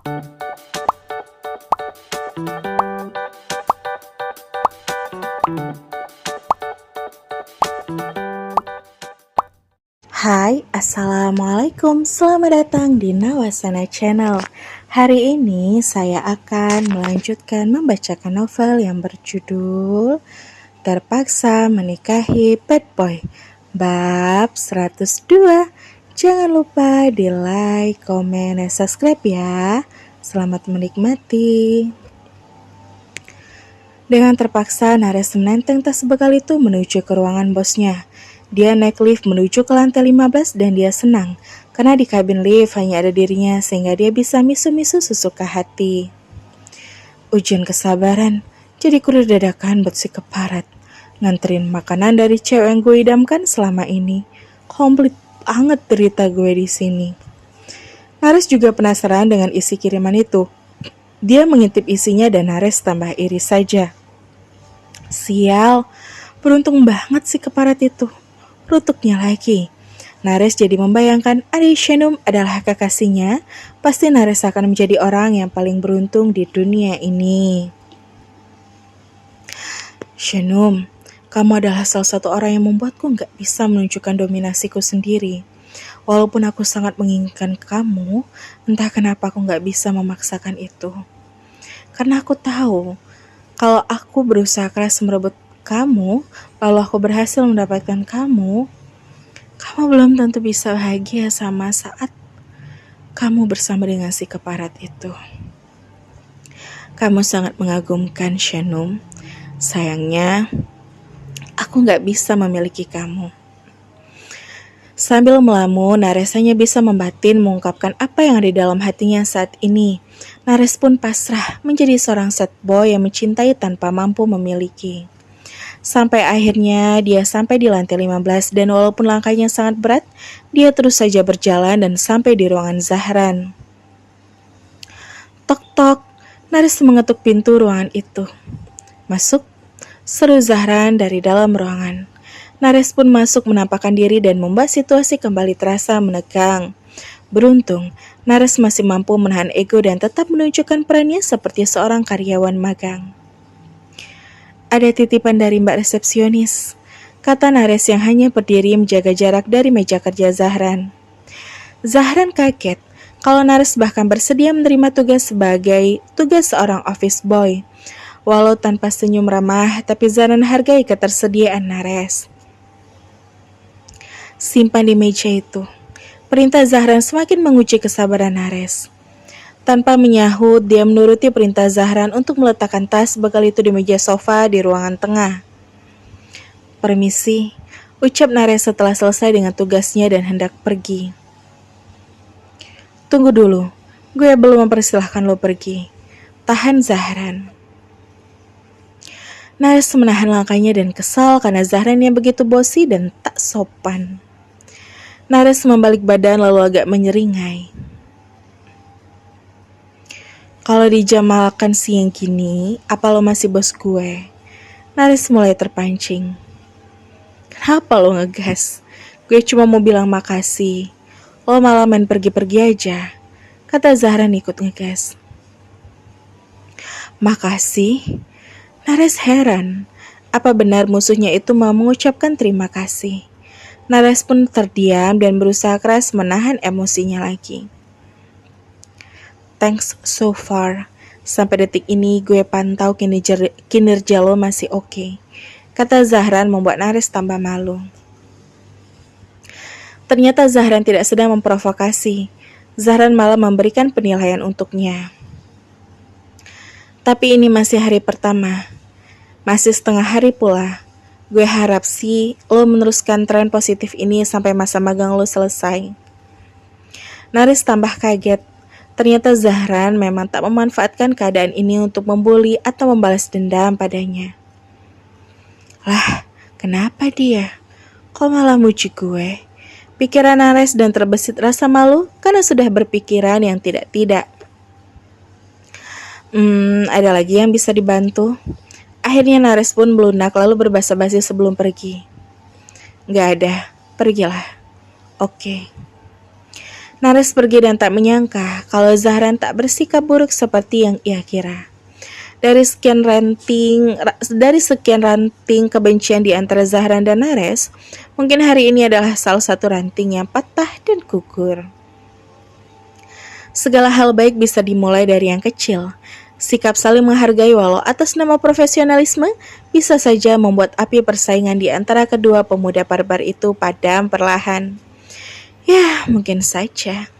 Hai, Assalamualaikum, selamat datang di Nawasana Channel. Hari ini saya akan melanjutkan membacakan novel yang berjudul Terpaksa Menikahi Bad Boy, bab 102. Jangan lupa di like, komen, dan subscribe ya. Selamat menikmati. Dengan terpaksa, Nares menenteng tas bekal itu menuju ke ruangan bosnya. Dia naik lift menuju ke lantai 15 dan dia senang, karena di kabin lift hanya ada dirinya sehingga dia bisa misu-misu sesuka hati. Ujian kesabaran, jadi kurir dadakan buat si keparat. Nganterin makanan dari cewek yang gue idamkan selama ini. Komplit banget derita gue di sini. Nares juga penasaran dengan isi kiriman itu. Dia mengintip isinya dan Nares tambah iri saja. Sial, beruntung banget si keparat itu. Rutuknya lagi. Nares jadi membayangkan Ari Shenum adalah kekasihnya. Pasti Nares akan menjadi orang yang paling beruntung di dunia ini. Shenum, kamu adalah salah satu orang yang membuatku gak bisa menunjukkan dominasiku sendiri. Walaupun aku sangat menginginkan kamu, entah kenapa aku gak bisa memaksakan itu. Karena aku tahu, kalau aku berusaha keras merebut kamu, lalu aku berhasil mendapatkan kamu belum tentu bisa bahagia sama saat kamu bersama dengan si keparat itu. Kamu sangat mengagumkan, Shenum. Sayangnya, aku gak bisa memiliki kamu. Sambil melamun, Nares hanya bisa membatin mengungkapkan apa yang ada di dalam hatinya saat ini. Nares pun pasrah menjadi seorang sad boy yang mencintai tanpa mampu memiliki. Sampai akhirnya dia sampai di lantai 15 dan walaupun langkahnya sangat berat, dia terus saja berjalan dan sampai di ruangan Zahran. Tok-tok, Nares mengetuk pintu ruangan itu. Masuk, seru Zahran dari dalam ruangan. Nares pun masuk menampakkan diri dan membuat situasi kembali terasa menegang. Beruntung, Nares masih mampu menahan ego dan tetap menunjukkan perannya seperti seorang karyawan magang. Ada titipan dari Mbak resepsionis, kata Nares yang hanya berdiri menjaga jarak dari meja kerja Zahran. Zahran kaget kalau Nares bahkan bersedia menerima tugas sebagai tugas seorang office boy. Walau tanpa senyum ramah, tapi Zahran hargai ketersediaan Nares. Simpan di meja itu. Perintah Zahran semakin menguji kesabaran Nares. Tanpa menyahut, dia menuruti perintah Zahran untuk meletakkan tas bekal itu di meja sofa di ruangan tengah. Permisi, ucap Nares setelah selesai dengan tugasnya dan hendak pergi. Tunggu dulu, gue belum mempersilahkan lo pergi. Tahan Zahran. Nares menahan langkahnya dan kesal karena Zahran yang begitu bosi dan tak sopan. Nares membalik badan lalu agak menyeringai. Kalau di jam makan siang gini, apa lo masih bos gue? Nares mulai terpancing. Kenapa lo ngegas? Gue cuma mau bilang makasih. Lo malah main pergi-pergi aja, kata Zahran ikut ngegas. Makasih? Nares heran. Apa benar musuhnya itu mau mengucapkan terima kasih? Nares pun terdiam dan berusaha keras menahan emosinya lagi. Thanks so far. Sampai detik ini gue pantau kinerja lo masih oke, kata Zahran membuat Nares tambah malu. Ternyata Zahran tidak sedang memprovokasi. Zahran malah memberikan penilaian untuknya. Tapi ini masih hari pertama. Masih setengah hari pula. Gue harap sih lo meneruskan tren positif ini sampai masa magang lo selesai. Nares tambah kaget. Ternyata Zahran memang tak memanfaatkan keadaan ini untuk membuli atau membalas dendam padanya. Lah, kenapa dia? Kok malah muji gue? Pikiran Nares dan terbesit rasa malu karena sudah berpikiran yang tidak-tidak. Ada lagi yang bisa dibantu? Akhirnya Nares pun melunak lalu berbasa-basi sebelum pergi. Gak ada, pergilah. Oke. Nares pergi dan tak menyangka kalau Zahran tak bersikap buruk seperti yang ia kira. Dari sekian ranting kebencian di antara Zahran dan Nares, mungkin hari ini adalah salah satu ranting yang patah dan gugur. Segala hal baik bisa dimulai dari yang kecil. Sikap saling menghargai walau atas nama profesionalisme bisa saja membuat api persaingan di antara kedua pemuda barbar itu padam perlahan. Ya, mungkin saja.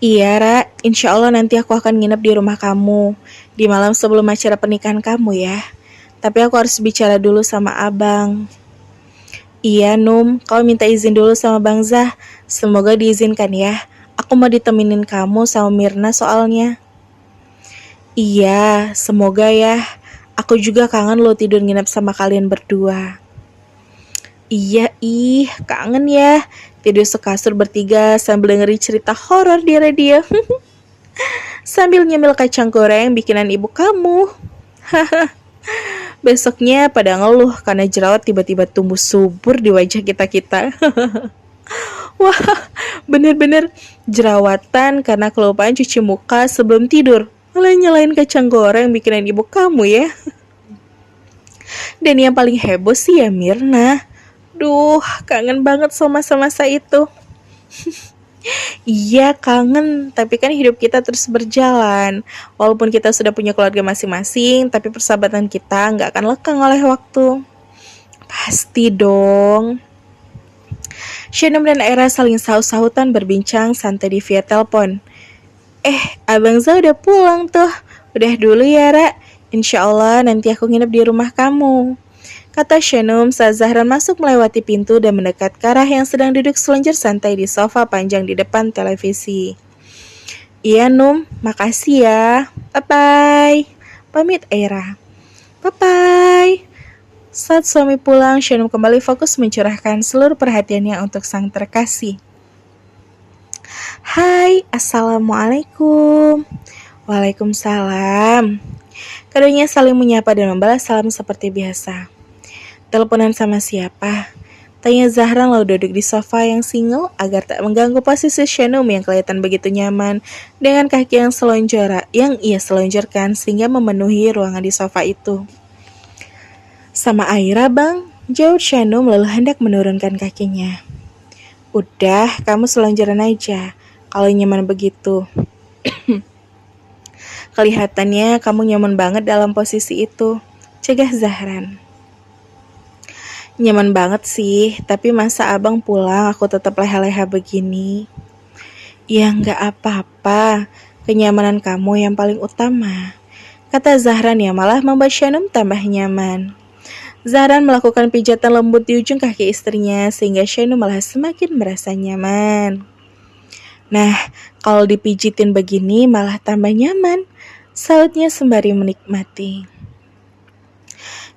Iya, Ra. Insya Allah nanti aku akan nginep di rumah kamu di malam sebelum acara pernikahan kamu ya. Tapi aku harus bicara dulu sama abang. Iya, Num. Kau minta izin dulu sama Bang Zah. Semoga diizinkan ya. Aku mau ditemenin kamu sama Mirna soalnya. Iya, semoga ya. Aku juga kangen lo tidur nginep sama kalian berdua. Iya, kangen ya. Tidur sekasur bertiga sambil dengerin cerita horor di radio. Sambil nyemil kacang goreng bikinan ibu kamu. Besoknya pada ngeluh karena jerawat tiba-tiba tumbuh subur di wajah kita-kita. Wah, bener-bener jerawatan karena kelupaan cuci muka sebelum tidur. Malah nyalain kacang goreng bikinan ibu kamu ya. Dan yang paling heboh sih ya Mirna. Duh, kangen banget sama masa-masa itu. Iya kangen, tapi kan hidup kita terus berjalan. Walaupun kita sudah punya keluarga masing-masing, tapi persahabatan kita nggak akan lekang oleh waktu. Pasti dong. Shanum dan Era saling saut-sautan berbincang santai di via telepon. Abang Za udah pulang tuh. Udah dulu ya, Ra. Insya Allah nanti aku nginep di rumah kamu. Kata Shanum saat Zahran masuk melewati pintu dan mendekat ke arah yang sedang duduk selenjar santai di sofa panjang di depan televisi. Iya Num, makasih ya. Bye-bye. Pamit Era. Bye-bye. Saat suami pulang, Shanum kembali fokus mencurahkan seluruh perhatiannya untuk sang terkasih. Hai, Assalamualaikum. Waalaikumsalam. Keduanya saling menyapa dan membalas salam seperti biasa. Teleponan sama siapa? Tanya Zahran lalu duduk di sofa yang single agar tak mengganggu posisi Shanum yang kelihatan begitu nyaman dengan kaki yang ia selonjorkan sehingga memenuhi ruangan di sofa itu. Sama Aira bang, jawab Shanum lalu hendak menurunkan kakinya. Udah, kamu selonjoran aja, kalau nyaman begitu. Kelihatannya kamu nyaman banget dalam posisi itu, cegah Zahran. Nyaman banget sih, tapi masa abang pulang aku tetap leha-leha begini? Ya nggak apa-apa, kenyamanan kamu yang paling utama, kata Zahran yang malah membuat Shanum tambah nyaman. Zahran melakukan pijatan lembut di ujung kaki istrinya sehingga Shanum malah semakin merasa nyaman. Nah, kalau dipijitin begini malah tambah nyaman, sautnya sembari menikmati.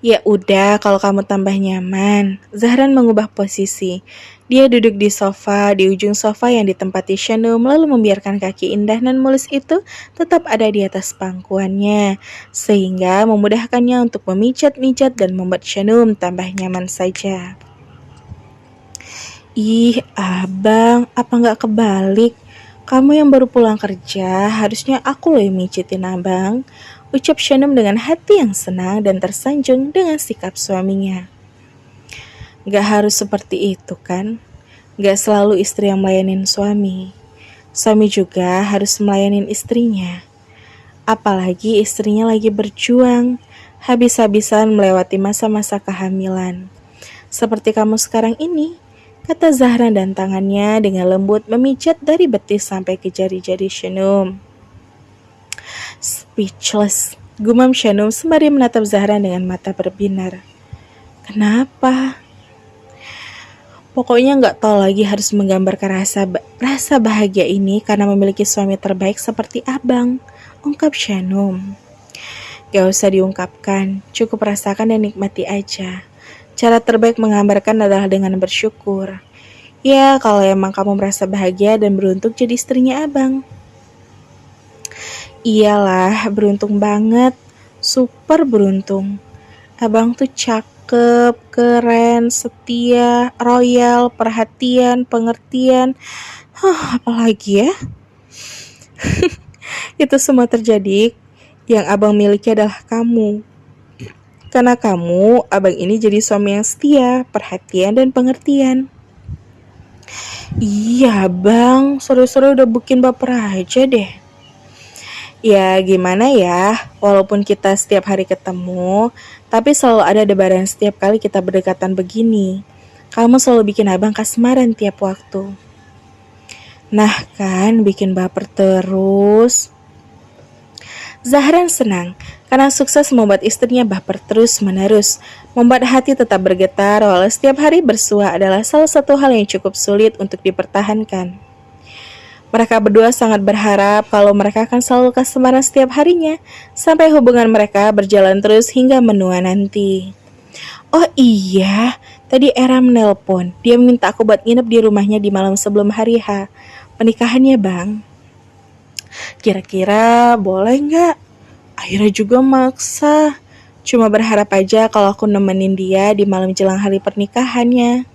Ya udah, kalau kamu tambah nyaman. Zahran mengubah posisi. Dia duduk di sofa, di ujung sofa yang ditempati Shanum, lalu membiarkan kaki indah dan mulus itu tetap ada di atas pangkuannya, sehingga memudahkannya untuk memijat-mijat dan membuat Shanum tambah nyaman saja. Ih, abang, apa nggak kebalik? Kamu yang baru pulang kerja, harusnya aku loh yang mijitin abang. Ucap Shanum dengan hati yang senang dan tersanjung dengan sikap suaminya. Gak harus seperti itu kan? Gak selalu istri yang melayanin suami. Suami juga harus melayanin istrinya. Apalagi istrinya lagi berjuang, habis-habisan melewati masa-masa kehamilan. Seperti kamu sekarang ini, kata Zahran dan tangannya dengan lembut memijat dari betis sampai ke jari-jari Shanum. Speechless, gumam Shanum sembari menatap Zahran dengan mata berbinar. Kenapa? Pokoknya gak tahu lagi harus menggambarkan rasa bahagia ini karena memiliki suami terbaik seperti abang, ungkap Shanum. Gak usah diungkapkan, cukup rasakan dan nikmati aja. Cara terbaik menggambarkan adalah dengan bersyukur. Ya, kalau emang kamu merasa bahagia dan beruntung jadi istrinya abang. Iyalah, beruntung banget. Super beruntung. Abang tuh cakep. cakep, keren, setia, royal, perhatian, pengertian. Apalagi ya? Itu semua terjadi, yang abang miliki adalah kamu. Karena kamu, abang ini jadi suami yang setia, perhatian, dan pengertian. Iya bang, sore-sore udah bikin baper aja deh. Ya gimana ya, walaupun kita setiap hari ketemu, tapi selalu ada debaran setiap kali kita berdekatan begini. Kamu selalu bikin abang kasmaran tiap waktu. Nah kan, bikin baper terus. Zahran senang karena sukses membuat istrinya baper terus-menerus, membuat hati tetap bergetar walau setiap hari bersua adalah salah satu hal yang cukup sulit untuk dipertahankan. Mereka berdua sangat berharap kalau mereka akan selalu kasmaran setiap harinya, sampai hubungan mereka berjalan terus hingga menua nanti. Oh iya, tadi Era menelpon. Dia minta aku buat nginep di rumahnya di malam sebelum hari H. Pernikahannya, Bang. Kira-kira boleh nggak? Akhirnya juga maksa. Cuma berharap aja kalau aku nemenin dia di malam jelang hari pernikahannya.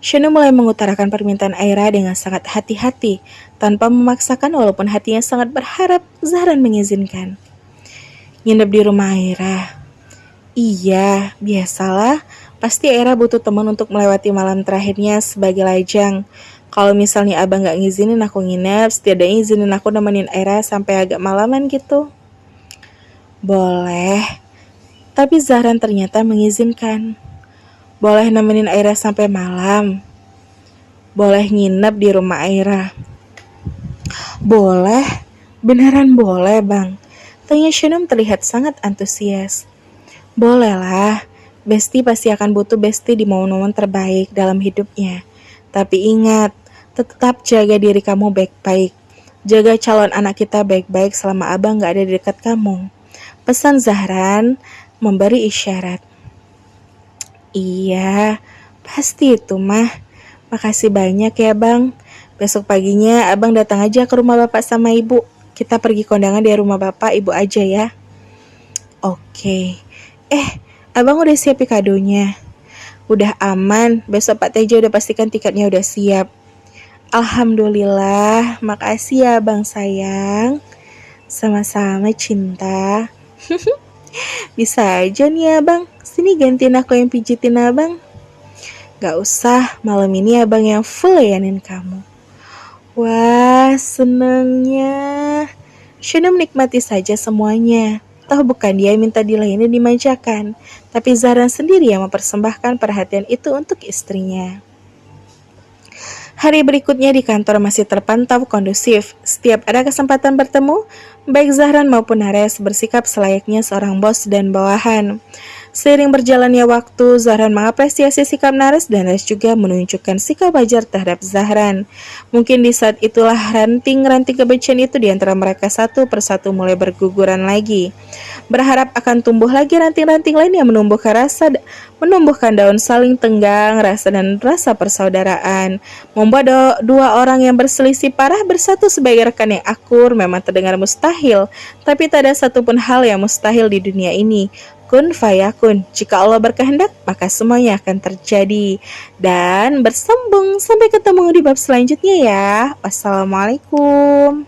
Shanu mulai mengutarakan permintaan Aira dengan sangat hati-hati, tanpa memaksakan walaupun hatinya sangat berharap Zahran mengizinkan. Nginep di rumah Aira. Iya, biasalah. Pasti Aira butuh teman untuk melewati malam terakhirnya sebagai lajang. Kalau misalnya abang gak ngizinin aku nginep, setidaknya izinin aku nemenin Aira sampai agak malaman gitu. Boleh, tapi Zahran ternyata mengizinkan. Boleh nemenin Aira sampai malam. Boleh nginep di rumah Aira. Boleh, beneran boleh bang. Tanya Shanum terlihat sangat antusias. Bolehlah, Besti pasti akan butuh Besti di momen-momen terbaik dalam hidupnya. Tapi ingat, tetap jaga diri kamu baik-baik. Jaga calon anak kita baik-baik selama abang gak ada di dekat kamu. Pesan Zahran memberi isyarat. Iya, pasti itu mah. Makasih banyak ya bang. Besok paginya abang datang aja ke rumah bapak sama ibu. Kita pergi kondangan di rumah bapak ibu aja ya. Oke. Abang udah siapin kadonya. Udah aman, besok Pak Tejo udah pastikan tiketnya udah siap. Alhamdulillah, makasih ya bang sayang. Sama-sama cinta. Bisa aja nih abang, sini gantiin aku yang pijitin abang. Gak usah, malam ini abang yang full layanin kamu. Wah, senengnya. Shana menikmati saja semuanya. Toh bukan dia minta dilayani dimanjakan, tapi Zahran sendiri yang mempersembahkan perhatian itu untuk istrinya. Hari berikutnya di kantor masih terpantau kondusif. Setiap ada kesempatan bertemu, baik Zahran maupun Nares bersikap selayaknya seorang bos dan bawahan. Seiring berjalannya waktu, Zahran mengapresiasi sikap Nares dan Nares juga menunjukkan sikap wajar terhadap Zahran. Mungkin di saat itulah ranting-ranting kebencian itu di antara mereka satu persatu mulai berguguran lagi. Berharap akan tumbuh lagi ranting-ranting lain yang menumbuhkan daun saling tenggang, rasa persaudaraan. Membuat dua orang yang berselisih parah bersatu sebagai rekan yang akur memang terdengar mustahil, tapi tak ada satupun hal yang mustahil di dunia ini. Kun fayakun, jika Allah berkehendak, maka semuanya akan terjadi. Dan bersambung, sampai ketemu di bab selanjutnya ya. Wassalamualaikum.